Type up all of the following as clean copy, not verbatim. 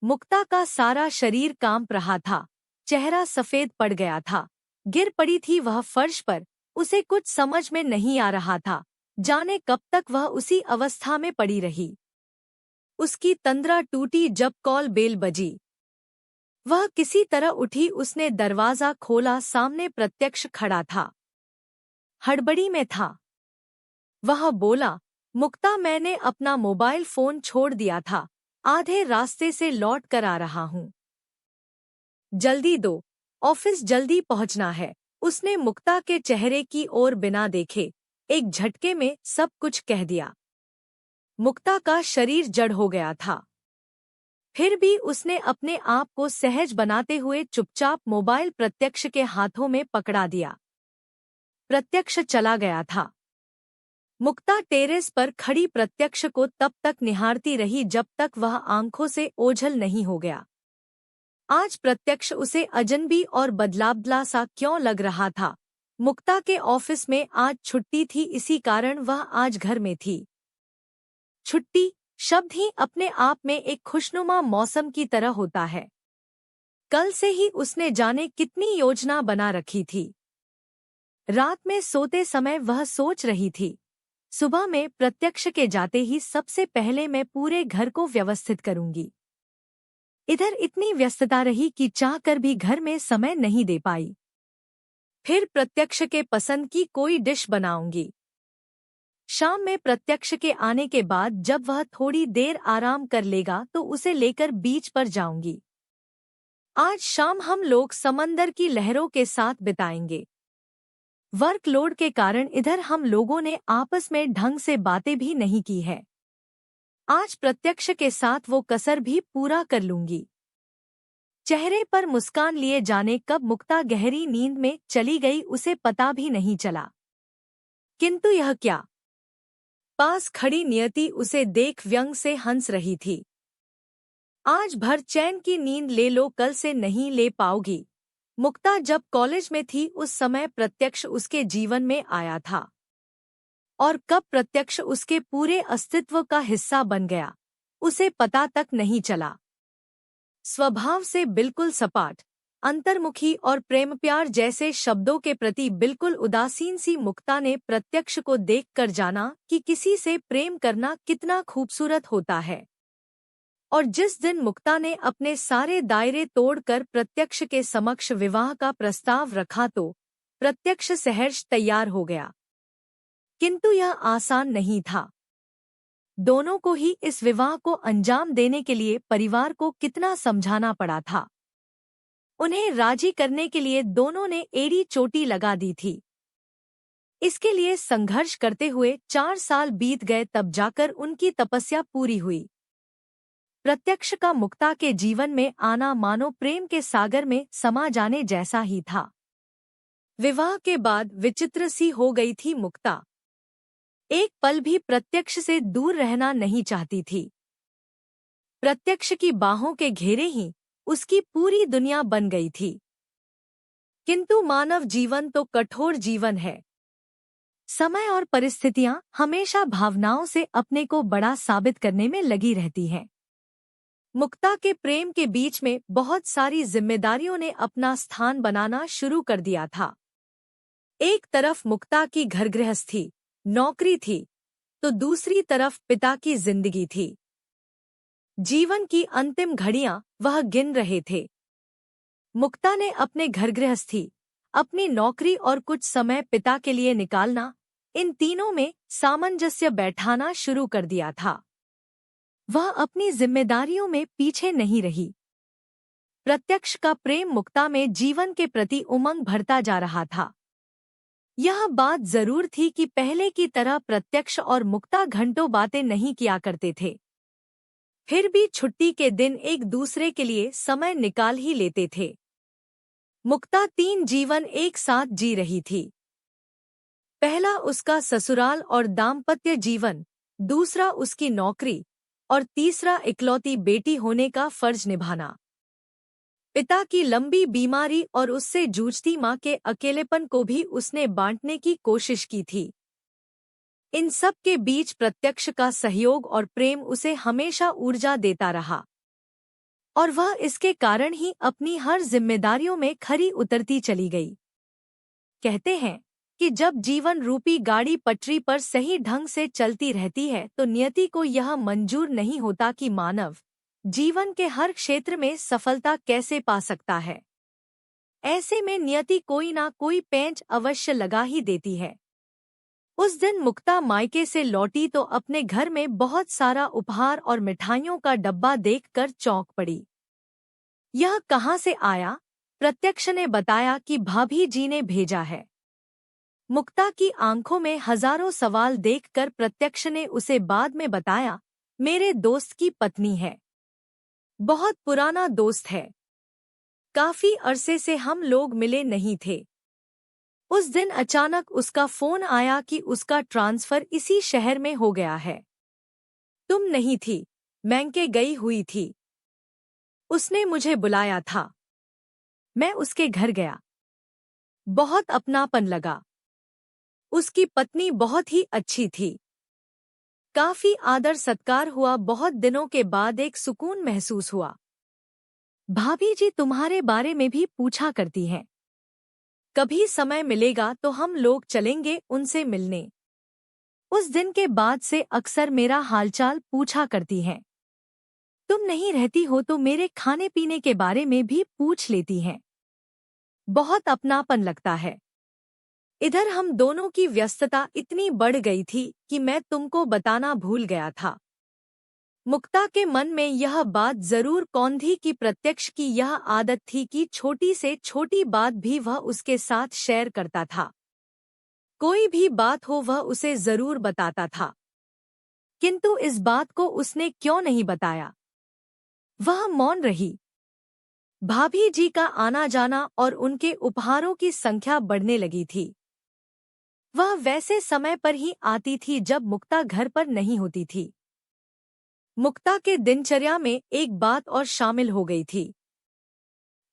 मुक्ता का सारा शरीर कांप रहा था, चेहरा सफेद पड़ गया था। गिर पड़ी थी वह फर्श पर। उसे कुछ समझ में नहीं आ रहा था, जाने कब तक वह उसी अवस्था में पड़ी रही। उसकी तंद्रा टूटी जब कॉल बेल बजी। वह किसी तरह उठी, उसने दरवाजा खोला, सामने प्रत्यक्ष खड़ा था। हड़बड़ी में था। वह बोला, मुक्ता, मैंने अपना मोबाइल फोन छोड़ दिया था, आधे रास्ते से लौट कर आ रहा हूँ। जल्दी दो, ऑफिस जल्दी पहुंचना है। उसने मुक्ता के चेहरे की ओर बिना देखे एक झटके में सब कुछ कह दिया। मुक्ता का शरीर जड़ हो गया था। फिर भी उसने अपने आप को सहज बनाते हुए चुपचाप मोबाइल प्रत्यक्ष के हाथों में पकड़ा दिया। प्रत्यक्ष चला गया था। मुक्ता टेरेस पर खड़ी प्रत्यक्ष को तब तक निहारती रही जब तक वह आंखों से ओझल नहीं हो गया। आज प्रत्यक्ष उसे अजनबी और बदलाबदला सा क्यों लग रहा था। मुक्ता के ऑफिस में आज छुट्टी थी, इसी कारण वह आज घर में थी। छुट्टी शब्द ही अपने आप में एक खुशनुमा मौसम की तरह होता है। कल से ही उसने जाने कितनी योजना बना रखी थी। रात में सोते समय वह सोच रही थी, सुबह में प्रत्यक्ष के जाते ही सबसे पहले मैं पूरे घर को व्यवस्थित करूंगी। इधर इतनी व्यस्तता रही कि चाहकर भी घर में समय नहीं दे पाई। फिर प्रत्यक्ष के पसंद की कोई डिश बनाऊंगी। शाम में प्रत्यक्ष के आने के बाद जब वह थोड़ी देर आराम कर लेगा तो उसे लेकर बीच पर जाऊंगी। आज शाम हम लोग समंदर की लहरों के साथ बिताएंगे। वर्कलोड के कारण इधर हम लोगों ने आपस में ढंग से बातें भी नहीं की है। आज प्रत्यक्ष के साथ वो कसर भी पूरा कर लूंगी। चेहरे पर मुस्कान लिए जाने कब मुक्ता गहरी नींद में चली गई उसे पता भी नहीं चला। किंतु यह क्या, पास खड़ी नियति उसे देख व्यंग से हंस रही थी। आज भर चैन की नींद ले लो, कल से नहीं ले पाओगी। मुक्ता जब कॉलेज में थी उस समय प्रत्यक्ष उसके जीवन में आया था, और कब प्रत्यक्ष उसके पूरे अस्तित्व का हिस्सा बन गया उसे पता तक नहीं चला। स्वभाव से बिल्कुल सपाट, अंतर्मुखी और प्रेम प्यार जैसे शब्दों के प्रति बिल्कुल उदासीन सी मुक्ता ने प्रत्यक्ष को देखकर जाना कि किसी से प्रेम करना कितना खूबसूरत होता है। और जिस दिन मुक्ता ने अपने सारे दायरे तोड़कर प्रत्यक्ष के समक्ष विवाह का प्रस्ताव रखा तो प्रत्यक्ष सहर्ष तैयार हो गया। किंतु यह आसान नहीं था। दोनों को ही इस विवाह को अंजाम देने के लिए परिवार को कितना समझाना पड़ा था। उन्हें राजी करने के लिए दोनों ने एड़ी चोटी लगा दी थी। इसके लिए संघर्ष करते हुए 4 साल बीत गए, तब जाकर उनकी तपस्या पूरी हुई। प्रत्यक्ष का मुक्ता के जीवन में आना मानो प्रेम के सागर में समा जाने जैसा ही था। विवाह के बाद विचित्र सी हो गई थी मुक्ता। एक पल भी प्रत्यक्ष से दूर रहना नहीं चाहती थी। प्रत्यक्ष की बाहों के घेरे ही उसकी पूरी दुनिया बन गई थी। किंतु मानव जीवन तो कठोर जीवन है। समय और परिस्थितियां हमेशा भावनाओं से अपने को बड़ा साबित करने में लगी रहती हैं। मुक्ता के प्रेम के बीच में बहुत सारी जिम्मेदारियों ने अपना स्थान बनाना शुरू कर दिया था। एक तरफ मुक्ता की घर गृहस्थी, नौकरी थी, तो दूसरी तरफ पिता की जिंदगी थी। जीवन की अंतिम घड़ियां वह गिन रहे थे। मुक्ता ने अपने घर गृहस्थी, अपनी नौकरी और कुछ समय पिता के लिए निकालना, इन तीनों में सामंजस्य बैठाना शुरू कर दिया था। वह अपनी जिम्मेदारियों में पीछे नहीं रही। प्रत्यक्ष का प्रेम मुक्ता में जीवन के प्रति उमंग भरता जा रहा था। यह बात जरूर थी कि पहले की तरह प्रत्यक्ष और मुक्ता घंटों बातें नहीं किया करते थे। फिर भी छुट्टी के दिन एक दूसरे के लिए समय निकाल ही लेते थे। मुक्ता 3 जीवन एक साथ जी रही थी। पहला उसका ससुराल और दाम्पत्य जीवन, दूसरा उसकी नौकरी और तीसरा इकलौती बेटी होने का फर्ज निभाना। पिता की लंबी बीमारी और उससे जूझती मां के अकेलेपन को भी उसने बांटने की कोशिश की थी। इन सब के बीच प्रत्यक्ष का सहयोग और प्रेम उसे हमेशा ऊर्जा देता रहा। और वह इसके कारण ही अपनी हर जिम्मेदारियों में खरी उतरती चली गई। कहते हैं कि जब जीवन रूपी गाड़ी पटरी पर सही ढंग से चलती रहती है तो नियति को यह मंजूर नहीं होता कि मानव जीवन के हर क्षेत्र में सफलता कैसे पा सकता है। ऐसे में नियति कोई ना कोई पेंच अवश्य लगा ही देती है। उस दिन मुक्ता मायके से लौटी तो अपने घर में बहुत सारा उपहार और मिठाइयों का डब्बा देखकर चौंक पड़ी। यह कहाँ से आया? प्रत्यक्ष ने बताया कि भाभी जी ने भेजा है। मुक्ता की आंखों में हजारों सवाल देखकर प्रत्यक्ष ने उसे बाद में बताया, मेरे दोस्त की पत्नी है। बहुत पुराना दोस्त है। काफी अरसे से हम लोग मिले नहीं थे। उस दिन अचानक उसका फोन आया कि उसका ट्रांसफर इसी शहर में हो गया है। तुम नहीं थी, मैंके गई हुई थी। उसने मुझे बुलाया था। मैं उसके घर गया। बहुत अपनापन लगा। उसकी पत्नी बहुत ही अच्छी थी। काफी आदर सत्कार हुआ। बहुत दिनों के बाद एक सुकून महसूस हुआ। भाभी जी तुम्हारे बारे में भी पूछा करती हैं। कभी समय मिलेगा तो हम लोग चलेंगे उनसे मिलने। उस दिन के बाद से अक्सर मेरा हालचाल पूछा करती हैं। तुम नहीं रहती हो तो मेरे खाने पीने के बारे में भी पूछ लेती हैं। बहुत अपनापन लगता है। इधर हम दोनों की व्यस्तता इतनी बढ़ गई थी कि मैं तुमको बताना भूल गया था। मुक्ता के मन में यह बात जरूर कौंधी कि प्रत्यक्ष की यह आदत थी कि छोटी से छोटी बात भी वह उसके साथ शेयर करता था। कोई भी बात हो वह उसे जरूर बताता था। किंतु इस बात को उसने क्यों नहीं बताया? वह मौन रही। भाभी जी का आना जाना और उनके उपहारों की संख्या बढ़ने लगी थी। वह वैसे समय पर ही आती थी जब मुक्ता घर पर नहीं होती थी। मुक्ता के दिनचर्या में एक बात और शामिल हो गई थी।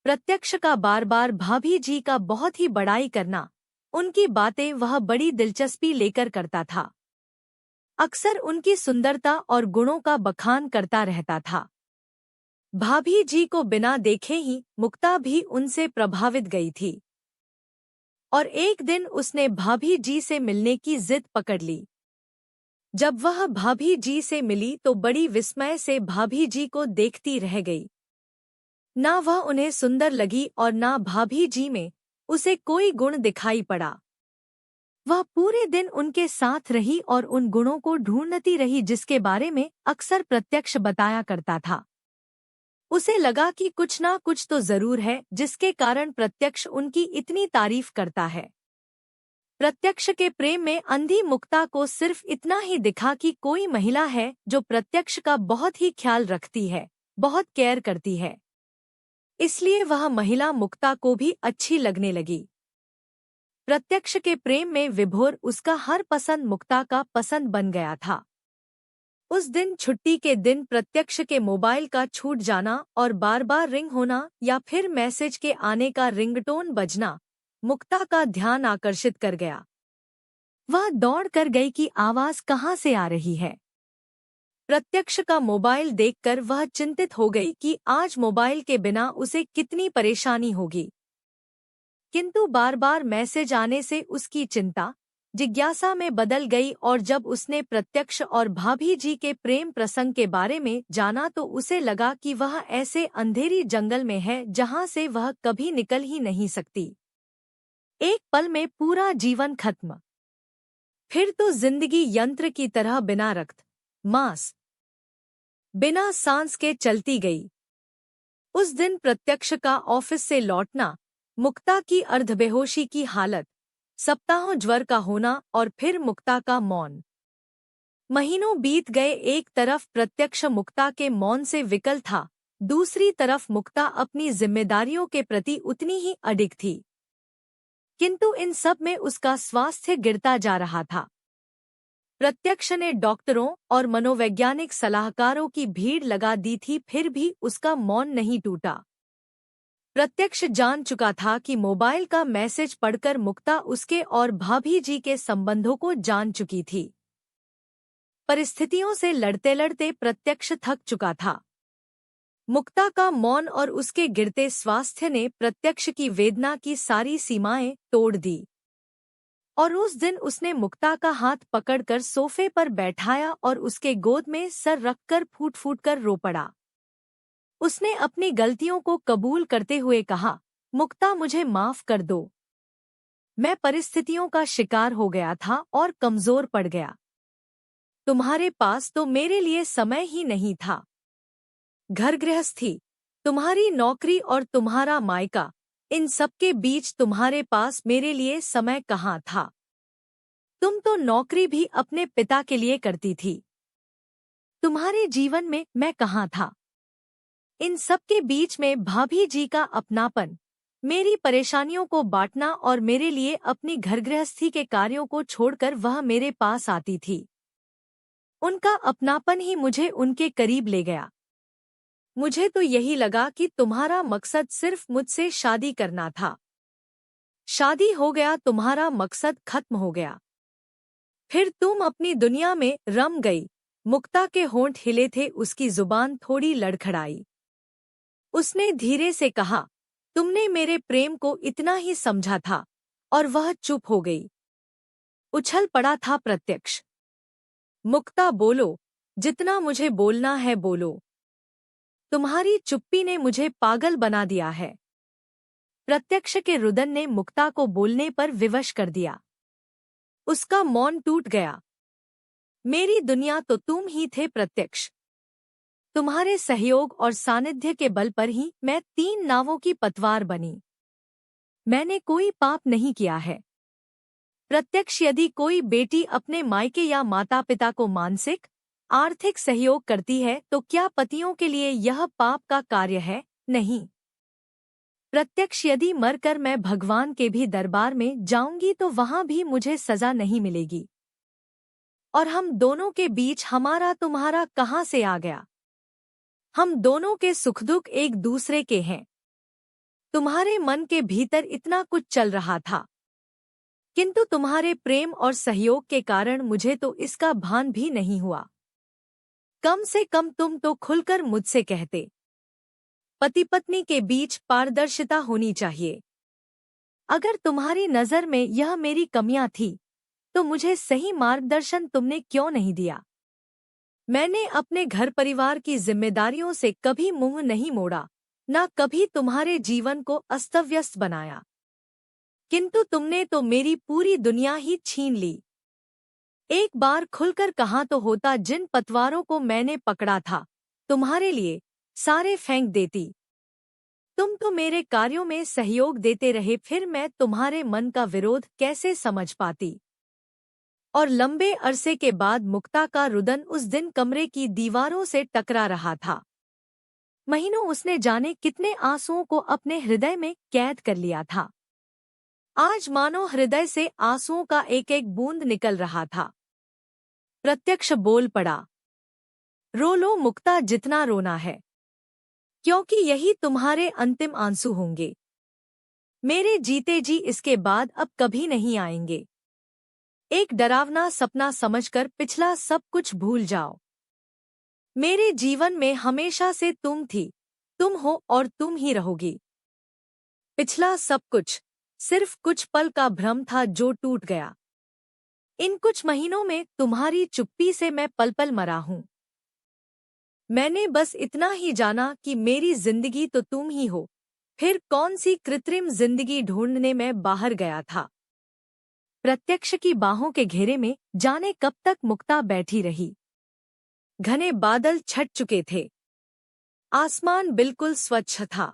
प्रत्यक्ष का बार बार भाभी जी का बहुत ही बड़ाई करना। उनकी बातें वह बड़ी दिलचस्पी लेकर करता था। अक्सर उनकी सुंदरता और गुणों का बखान करता रहता था। भाभी जी को बिना देखे ही मुक्ता भी उनसे प्रभावित गई थी और एक दिन उसने भाभी जी से मिलने की जिद पकड़ ली। जब वह भाभी जी से मिली तो बड़ी विस्मय से भाभी जी को देखती रह गई। ना वह उन्हें सुंदर लगी और ना भाभी जी में उसे कोई गुण दिखाई पड़ा। वह पूरे दिन उनके साथ रही और उन गुणों को ढूंढती रही जिसके बारे में अक्सर प्रत्यक्ष बताया करता था। उसे लगा कि कुछ ना कुछ तो जरूर है जिसके कारण प्रत्यक्ष उनकी इतनी तारीफ करता है। प्रत्यक्ष के प्रेम में अंधी मुक्ता को सिर्फ इतना ही दिखा कि कोई महिला है जो प्रत्यक्ष का बहुत ही ख्याल रखती है, बहुत केयर करती है। इसलिए वह महिला मुक्ता को भी अच्छी लगने लगी। प्रत्यक्ष के प्रेम में विभोर उसका हर पसंद मुक्ता का पसंद बन गया था। उस दिन छुट्टी के दिन प्रत्यक्ष के मोबाइल का छूट जाना और बार बार रिंग होना या फिर मैसेज के आने का रिंगटोन बजना मुक्ता का ध्यान आकर्षित कर गया। वह दौड़ कर गई कि आवाज कहाँ से आ रही है। प्रत्यक्ष का मोबाइल देखकर वह चिंतित हो गई कि आज मोबाइल के बिना उसे कितनी परेशानी होगी। किंतु बार बार मैसेज आने से उसकी चिंता जिज्ञासा में बदल गई और जब उसने प्रत्यक्ष और भाभी जी के प्रेम प्रसंग के बारे में जाना तो उसे लगा कि वह ऐसे अंधेरी जंगल में है जहां से वह कभी निकल ही नहीं सकती। एक पल में पूरा जीवन खत्म। फिर तो जिंदगी यंत्र की तरह बिना रक्त मांस बिना सांस के चलती गई। उस दिन प्रत्यक्ष का ऑफिस से लौटना, मुक्ता की अर्धबेहोशी की हालत, सप्ताहों ज्वर का होना और फिर मुक्ता का मौन। महीनों बीत गए। एक तरफ प्रत्यक्ष मुक्ता के मौन से विकल था, दूसरी तरफ मुक्ता अपनी जिम्मेदारियों के प्रति उतनी ही अडिग थी। किंतु इन सब में उसका स्वास्थ्य गिरता जा रहा था। प्रत्यक्ष ने डॉक्टरों और मनोवैज्ञानिक सलाहकारों की भीड़ लगा दी थी, फिर भी उसका मौन नहीं टूटा। प्रत्यक्ष जान चुका था कि मोबाइल का मैसेज पढ़कर मुक्ता उसके और भाभी जी के संबंधों को जान चुकी थी। परिस्थितियों से लड़ते लड़ते प्रत्यक्ष थक चुका था। मुक्ता का मौन और उसके गिरते स्वास्थ्य ने प्रत्यक्ष की वेदना की सारी सीमाएं तोड़ दी। और उस दिन उसने मुक्ता का हाथ पकड़कर सोफे पर बैठाया और उसके गोद में सर रखकर फूट फूट कर रो पड़ा। उसने अपनी गलतियों को कबूल करते हुए कहा, मुक्ता मुझे माफ कर दो। मैं परिस्थितियों का शिकार हो गया था और कमजोर पड़ गया। तुम्हारे पास तो मेरे लिए समय ही नहीं था। घर गृहस्थी, तुम्हारी नौकरी और तुम्हारा मायका, इन सब के बीच तुम्हारे पास मेरे लिए समय कहाँ था। तुम तो नौकरी भी अपने पिता के लिए करती थी। तुम्हारे जीवन में मैं कहाँ था। इन सब के बीच में भाभी जी का अपनापन, मेरी परेशानियों को बांटना और मेरे लिए अपनी घर गृहस्थी के कार्यों को छोड़कर वह मेरे पास आती थी। उनका अपनापन ही मुझे उनके करीब ले गया। मुझे तो यही लगा कि तुम्हारा मकसद सिर्फ मुझसे शादी करना था। शादी हो गया, तुम्हारा मकसद खत्म हो गया। फिर तुम अपनी दुनिया में रम गई। मुक्ता के होंठ हिले थे, उसकी जुबान थोड़ी लड़खड़ाई। उसने धीरे से कहा, तुमने मेरे प्रेम को इतना ही समझा था। और वह चुप हो गई। उछल पड़ा था प्रत्यक्ष। मुक्ता बोलो, जितना मुझे बोलना है बोलो। तुम्हारी चुप्पी ने मुझे पागल बना दिया है। प्रत्यक्ष के रुदन ने मुक्ता को बोलने पर विवश कर दिया। उसका मौन टूट गया। मेरी दुनिया तो तुम ही थे प्रत्यक्ष। तुम्हारे सहयोग और सानिध्य के बल पर ही मैं 3 नावों की पतवार बनी। मैंने कोई पाप नहीं किया है। प्रत्यक्ष, यदि कोई बेटी अपने मायके या माता पिता को मानसिक आर्थिक सहयोग करती है तो क्या पतियों के लिए यह पाप का कार्य है? नहीं। प्रत्यक्ष, यदि मरकर मैं भगवान के भी दरबार में जाऊंगी तो वहां भी मुझे सजा नहीं मिलेगी। और हम दोनों के बीच हमारा तुम्हारा कहाँ से आ गया? हम दोनों के सुख दुख एक दूसरे के हैं। तुम्हारे मन के भीतर इतना कुछ चल रहा था, किंतु तुम्हारे प्रेम और सहयोग के कारण मुझे तो इसका भान भी नहीं हुआ। कम से कम तुम तो खुलकर मुझसे कहते। पति पत्नी के बीच पारदर्शिता होनी चाहिए। अगर तुम्हारी नजर में यह मेरी कमियां थी तो मुझे सही मार्गदर्शन तुमने क्यों नहीं दिया? मैंने अपने घर परिवार की जिम्मेदारियों से कभी मुंह नहीं मोड़ा, न कभी तुम्हारे जीवन को अस्तव्यस्त बनाया, किंतु तुमने तो मेरी पूरी दुनिया ही छीन ली। एक बार खुलकर कहा तो होता, जिन पतवारों को मैंने पकड़ा था तुम्हारे लिए, सारे फेंक देती। तुम तो मेरे कार्यों में सहयोग देते रहे, फिर मैं तुम्हारे मन का विरोध कैसे समझ पाती? और लंबे अरसे के बाद मुक्ता का रुदन उस दिन कमरे की दीवारों से टकरा रहा था। महीनों उसने जाने कितने आंसुओं को अपने हृदय में कैद कर लिया था। आज मानो हृदय से आंसुओं का एक एक बूंद निकल रहा था। प्रत्यक्ष बोल पड़ा, रो लो मुक्ता, जितना रोना है, क्योंकि यही तुम्हारे अंतिम आंसू होंगे। मेरे जीते जी इसके बाद अब कभी नहीं आएंगे। एक डरावना सपना समझकर पिछला सब कुछ भूल जाओ। मेरे जीवन में हमेशा से तुम थी, तुम हो और तुम ही रहोगी। पिछला सब कुछ सिर्फ कुछ पल का भ्रम था जो टूट गया। इन कुछ महीनों में तुम्हारी चुप्पी से मैं पल पल मरा हूं। मैंने बस इतना ही जाना कि मेरी जिंदगी तो तुम ही हो। फिर कौन सी कृत्रिम जिंदगी ढूंढने मैं बाहर गया था। प्रत्यक्ष की बाहों के घेरे में जाने कब तक मुक्ता बैठी रही। घने बादल छट चुके थे। आसमान बिल्कुल स्वच्छ था।